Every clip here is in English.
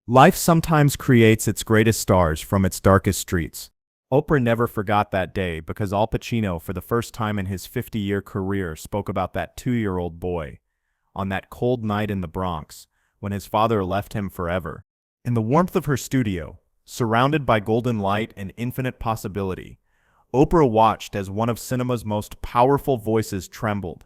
Life sometimes creates its greatest stars from its darkest streets. Oprah never forgot that day because Al Pacino, for the first time in his 50-year career, spoke about that 2-year-old boy on that cold night in the Bronx when his father left him forever. In the warmth of her studio, surrounded by golden light and infinite possibility, Oprah watched as one of cinema's most powerful voices trembled.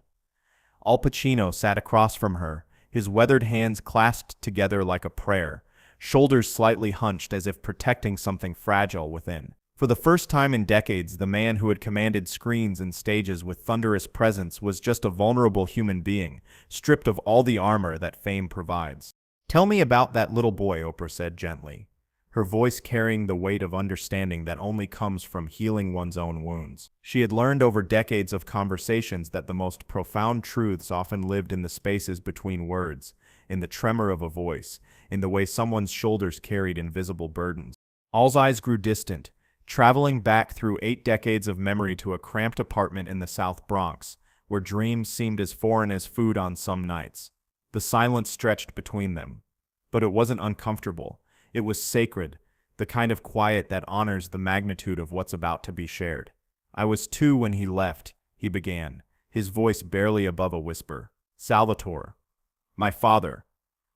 Al Pacino sat across from her, his weathered hands clasped together like a prayer, shoulders slightly hunched as if protecting something fragile within. For the first time in decades, the man who had commanded screens and stages with thunderous presence was just a vulnerable human being, stripped of all the armor that fame provides. "Tell me about that little boy," Oprah said gently, her voice carrying the weight of understanding that only comes from healing one's own wounds. She had learned over decades of conversations that the most profound truths often lived in the spaces between words, in the tremor of a voice, in the way someone's shoulders carried invisible burdens. Al's eyes grew distant, traveling back through 8 decades of memory to a cramped apartment in the South Bronx, where dreams seemed as foreign as food on some nights. The silence stretched between them. But it wasn't uncomfortable. It was sacred, the kind of quiet that honors the magnitude of what's about to be shared. "I was 2 when he left," he began, his voice barely above a whisper. "Salvatore. My father.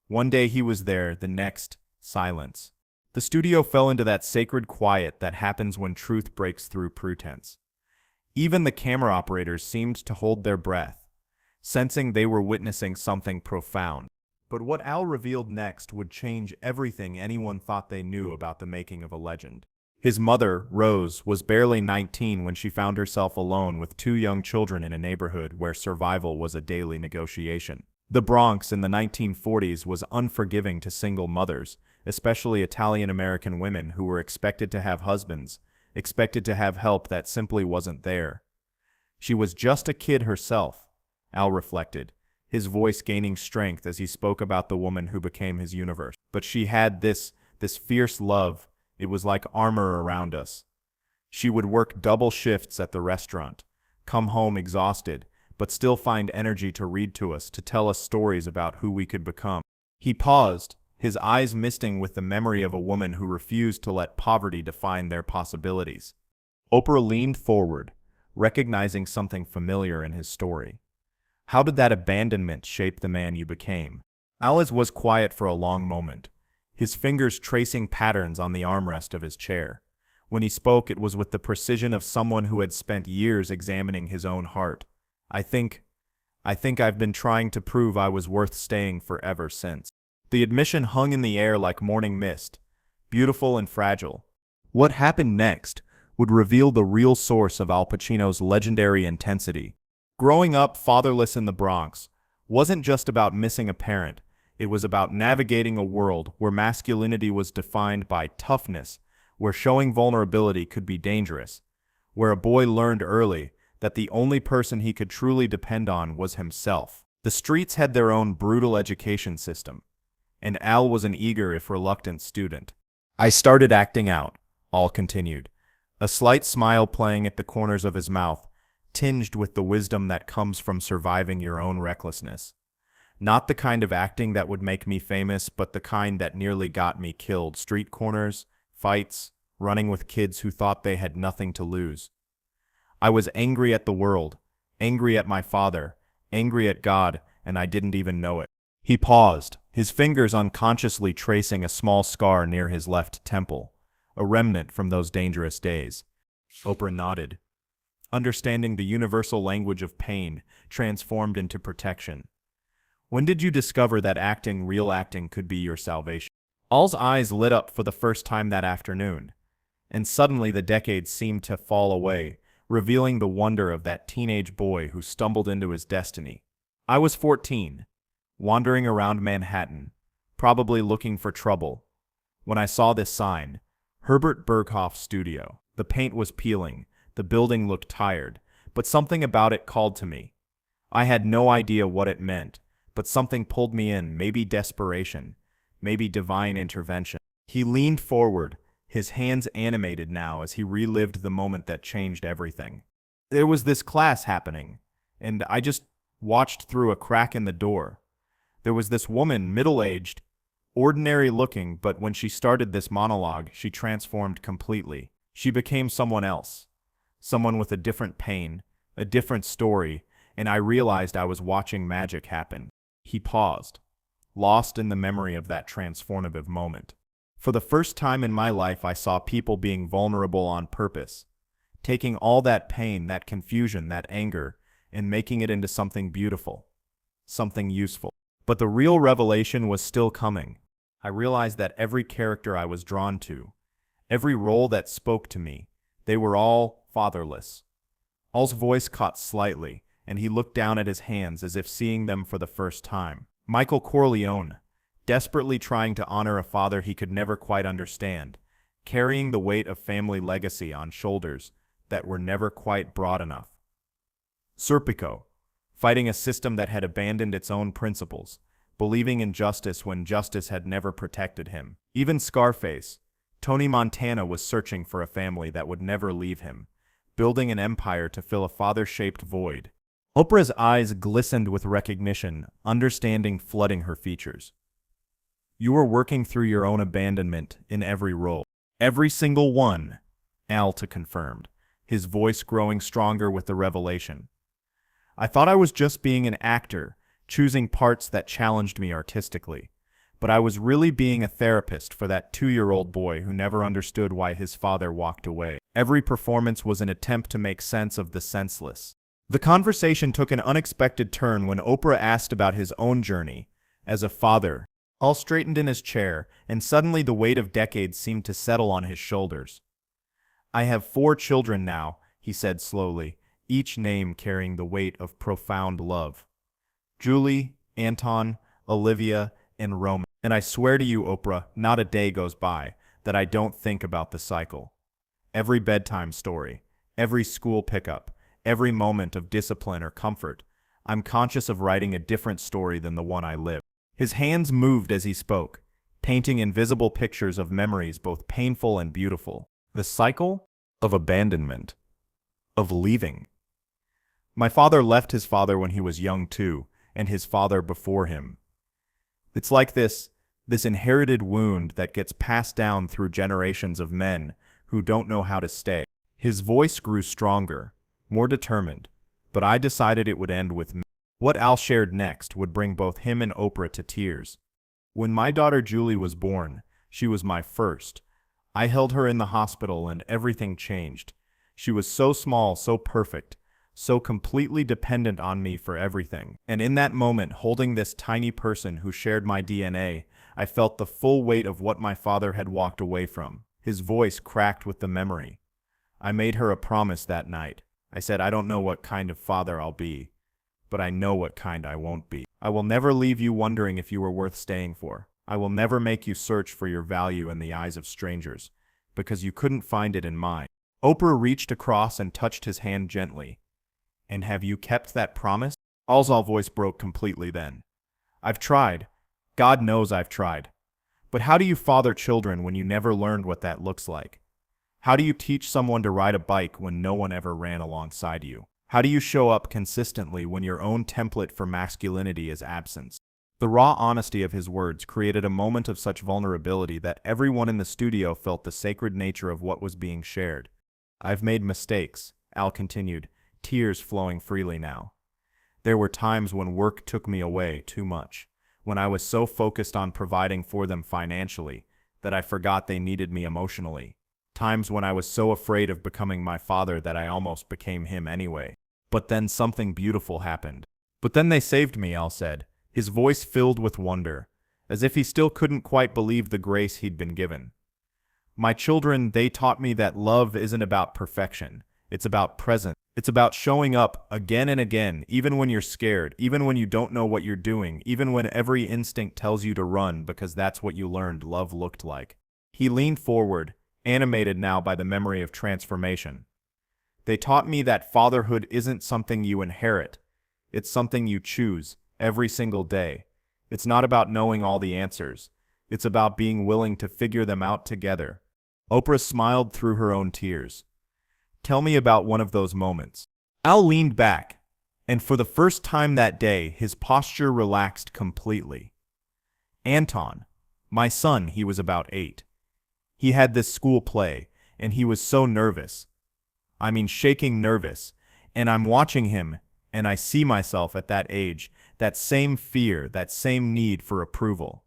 One day he was there, the next, silence." The studio fell into that sacred quiet that happens when truth breaks through pretense. Even the camera operators seemed to hold their breath, sensing they were witnessing something profound. But what Al revealed next would change everything anyone thought they knew about the making of a legend. His mother, Rose, was barely 19 when she found herself alone with 2 young children in a neighborhood where survival was a daily negotiation. The Bronx in the 1940s was unforgiving to single mothers, especially Italian-American women who were expected to have husbands, expected to have help that simply wasn't there. She was just a kid herself, Al reflected, his voice gaining strength as he spoke about the woman who became his universe. But she had this fierce love. It was like armor around us. She would work double shifts at the restaurant, come home exhausted, but still find energy to read to us, to tell us stories about who we could become. He paused, his eyes misting with the memory of a woman who refused to let poverty define their possibilities. Oprah leaned forward, recognizing something familiar in his story. "How did that abandonment shape the man you became?" Alice was quiet for a long moment, his fingers tracing patterns on the armrest of his chair. When he spoke, it was with the precision of someone who had spent years examining his own heart. I think I've been trying to prove I was worth staying for ever since." The admission hung in the air like morning mist, beautiful and fragile. What happened next would reveal the real source of Al Pacino's legendary intensity. Growing up fatherless in the Bronx wasn't just about missing a parent. It was about navigating a world where masculinity was defined by toughness, where showing vulnerability could be dangerous, where a boy learned early that the only person he could truly depend on was himself. The streets had their own brutal education system, and Al was an eager if reluctant student. "I started acting out," Al continued, a slight smile playing at the corners of his mouth, tinged with the wisdom that comes from surviving your own recklessness. "Not the kind of acting that would make me famous, but the kind that nearly got me killed. Street corners, fights, running with kids who thought they had nothing to lose. I was angry at the world, angry at my father, angry at God, and I didn't even know it." He paused, his fingers unconsciously tracing a small scar near his left temple, a remnant from those dangerous days. Oprah nodded, understanding the universal language of pain transformed into protection. "When did you discover that acting, real acting, could be your salvation?" Al's eyes lit up for the first time that afternoon, and suddenly the decades seemed to fall away, revealing the wonder of that teenage boy who stumbled into his destiny. "I was 14, wandering around Manhattan, probably looking for trouble, when I saw this sign, Herbert Berghoff's studio. The paint was peeling, the building looked tired, but something about it called to me. I had no idea what it meant, but something pulled me in, maybe desperation, maybe divine intervention." He leaned forward, his hands animated now as he relived the moment that changed everything. "There was this class happening, and I just watched through a crack in the door. There was this woman, middle-aged, Ordinary looking, but when she started this monologue, she transformed completely. She became someone else. Someone with a different pain, a different story, and I realized I was watching magic happen. He paused, lost in the memory of that transformative moment. For the first time in my life, I saw people being vulnerable on purpose, taking all that pain, that confusion, that anger, and making it into something beautiful, something useful. But the real revelation was still coming. I realized that every character I was drawn to, every role that spoke to me, they were all fatherless. All's voice caught slightly, and he looked down at his hands as if seeing them for the first time. Michael Corleone, desperately trying to honor a father he could never quite understand, carrying the weight of family legacy on shoulders that were never quite broad enough. Serpico, fighting a system that had abandoned its own principles, believing in justice when justice had never protected him. Even Scarface, Tony Montana was searching for a family that would never leave him, building an empire to fill a father-shaped void. Oprah's eyes glistened with recognition, understanding flooding her features. You were working through your own abandonment in every role. Every single one, Alta confirmed, his voice growing stronger with the revelation. I thought I was just being an actor, choosing parts that challenged me artistically, but I was really being a therapist for that 2-year-old boy who never understood why his father walked away. Every performance was an attempt to make sense of the senseless. The conversation took an unexpected turn when Oprah asked about his own journey as a father. Al straightened in his chair, and suddenly the weight of decades seemed to settle on his shoulders. I have 4 children now, he said slowly, each name carrying the weight of profound love. Julie, Anton, Olivia, and Roman. And I swear to you, Oprah, not a day goes by that I don't think about the cycle. Every bedtime story, every school pickup, every moment of discipline or comfort, I'm conscious of writing a different story than the one I lived. His hands moved as he spoke, painting invisible pictures of memories both painful and beautiful. The cycle of abandonment, of leaving. My father left his father when he was young too, and his father before him. It's like this inherited wound that gets passed down through generations of men who don't know how to stay. His voice grew stronger, more determined, but I decided it would end with me. What Al shared next would bring both him and Oprah to tears. When my daughter Julie was born, she was my first. I held her in the hospital and everything changed. She was so small, so perfect, so completely dependent on me for everything. And in that moment, holding this tiny person who shared my DNA, I felt the full weight of what my father had walked away from. His voice cracked with the memory. I made her a promise that night. I said, I don't know what kind of father I'll be, but I know what kind I won't be. I will never leave you wondering if you were worth staying for. I will never make you search for your value in the eyes of strangers, because you couldn't find it in mine. Oprah reached across and touched his hand gently. And have you kept that promise? Al's voice broke completely then. I've tried. God knows I've tried. But how do you father children when you never learned what that looks like? How do you teach someone to ride a bike when no one ever ran alongside you? How do you show up consistently when your own template for masculinity is absence? The raw honesty of his words created a moment of such vulnerability that everyone in the studio felt the sacred nature of what was being shared. I've made mistakes, Al continued, tears flowing freely now. There were times when work took me away too much, when I was so focused on providing for them financially that I forgot they needed me emotionally. Times when I was so afraid of becoming my father that I almost became him anyway. But then something beautiful happened. But then they saved me, Al said, his voice filled with wonder, as if he still couldn't quite believe the grace he'd been given. My children, they taught me that love isn't about perfection. It's about presence. It's about showing up again and again, even when you're scared, even when you don't know what you're doing, even when every instinct tells you to run because that's what you learned love looked like. He leaned forward, animated now by the memory of transformation. They taught me that fatherhood isn't something you inherit. It's something you choose every single day. It's not about knowing all the answers. It's about being willing to figure them out together. Oprah smiled through her own tears. Tell me about one of those moments. Al leaned back, and for the first time that day, his posture relaxed completely. Anton, My son, he was about 8. He had this school play, and he was so nervous. I mean, shaking nervous. And I'm watching him, and I see myself at that age, that same fear, that same need for approval.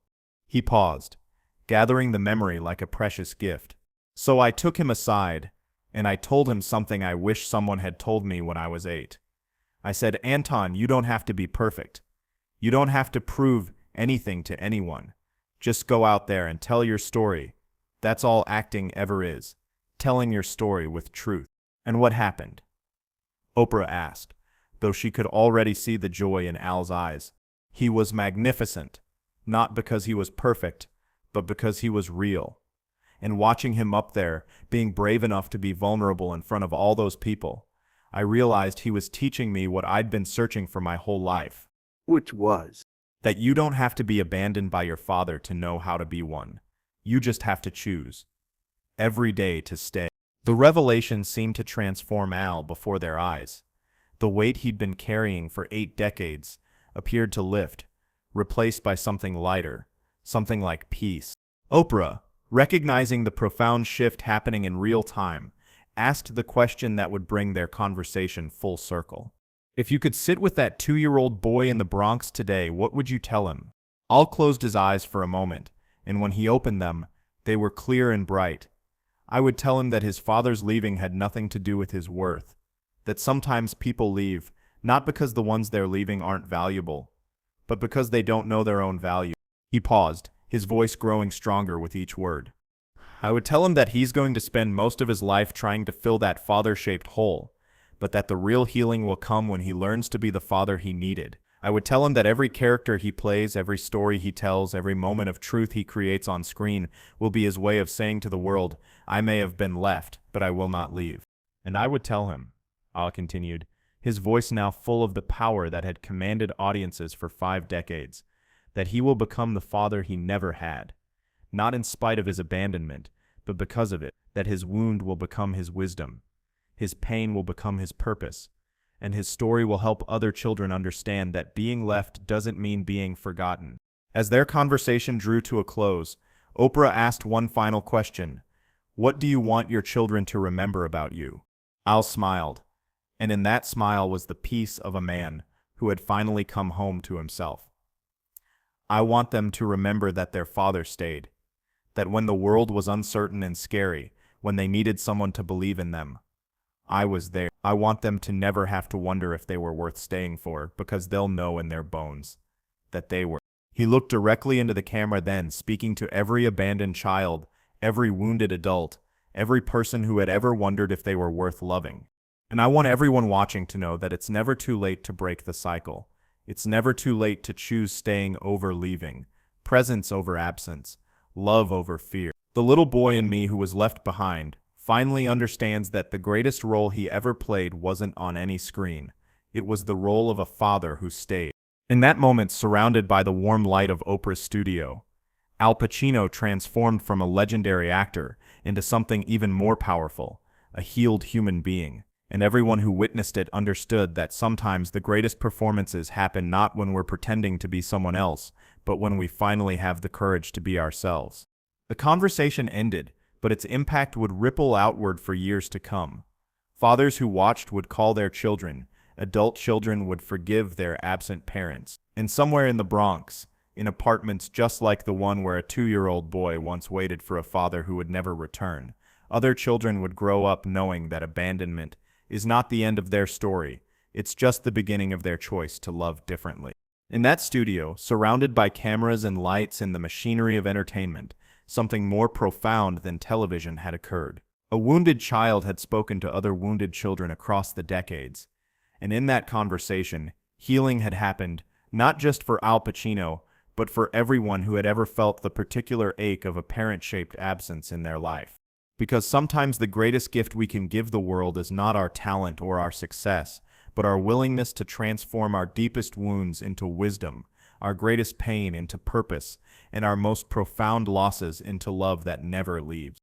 He paused, gathering the memory like a precious gift. So I took him aside, and I told him something I wish someone had told me when I was 8. I said, Anton, you don't have to be perfect. You don't have to prove anything to anyone. Just go out there and tell your story. That's all acting ever is, telling your story with truth. And what happened? Oprah asked, though she could already see the joy in Al's eyes. He was magnificent, not because he was perfect, but because he was real. And watching him up there, being brave enough to be vulnerable in front of all those people, I realized he was teaching me what I'd been searching for my whole life. Which was? That you don't have to be abandoned by your father to know how to be one. You just have to choose. Every day to stay. The revelation seemed to transform Al before their eyes. The weight he'd been carrying for 8 decades appeared to lift, replaced by something lighter, something like peace. Oprah, recognizing the profound shift happening in real time, asked the question that would bring their conversation full circle. If you could sit with that 2-year-old boy in the Bronx today, what would you tell him? Al closed his eyes for a moment, and when he opened them, they were clear and bright. I would tell him that his father's leaving had nothing to do with his worth, that sometimes people leave, not because the ones they're leaving aren't valuable, but because they don't know their own value. He paused, his voice growing stronger with each word. I would tell him that he's going to spend most of his life trying to fill that father-shaped hole, but that the real healing will come when he learns to be the father he needed. I would tell him that every character he plays, every story he tells, every moment of truth he creates on screen will be his way of saying to the world, I may have been left, but I will not leave. And I would tell him, Al continued, his voice now full of the power that had commanded audiences for 5 decades, that he will become the father he never had, not in spite of his abandonment, but because of it, that his wound will become his wisdom, his pain will become his purpose, and his story will help other children understand that being left doesn't mean being forgotten. As their conversation drew to a close, Oprah asked one final question. What do you want your children to remember about you? Al smiled, and in that smile was the peace of a man who had finally come home to himself. I want them to remember that their father stayed, that when the world was uncertain and scary, when they needed someone to believe in them, I was there. I want them to never have to wonder if they were worth staying for, because they'll know in their bones that they were. He looked directly into the camera then, speaking to every abandoned child, every wounded adult, every person who had ever wondered if they were worth loving. And I want everyone watching to know that it's never too late to break the cycle. It's never too late to choose staying over leaving, presence over absence, love over fear. The little boy in me who was left behind finally understands that the greatest role he ever played wasn't on any screen. It was the role of a father who stayed. In that moment, surrounded by the warm light of Oprah's studio, Al Pacino transformed from a legendary actor into something even more powerful, a healed human being. And everyone who witnessed it understood that sometimes the greatest performances happen not when we're pretending to be someone else, but when we finally have the courage to be ourselves. The conversation ended, but its impact would ripple outward for years to come. Fathers who watched would call their children, adult children would forgive their absent parents. And somewhere in the Bronx, in apartments just like the one where a 2-year-old boy once waited for a father who would never return, other children would grow up knowing that abandonment is not the end of their story, it's just the beginning of their choice to love differently. In that studio, surrounded by cameras and lights and the machinery of entertainment, something more profound than television had occurred. A wounded child had spoken to other wounded children across the decades, and in that conversation, healing had happened, not just for Al Pacino, but for everyone who had ever felt the particular ache of a parent-shaped absence in their life. Because sometimes the greatest gift we can give the world is not our talent or our success, but our willingness to transform our deepest wounds into wisdom, our greatest pain into purpose, and our most profound losses into love that never leaves.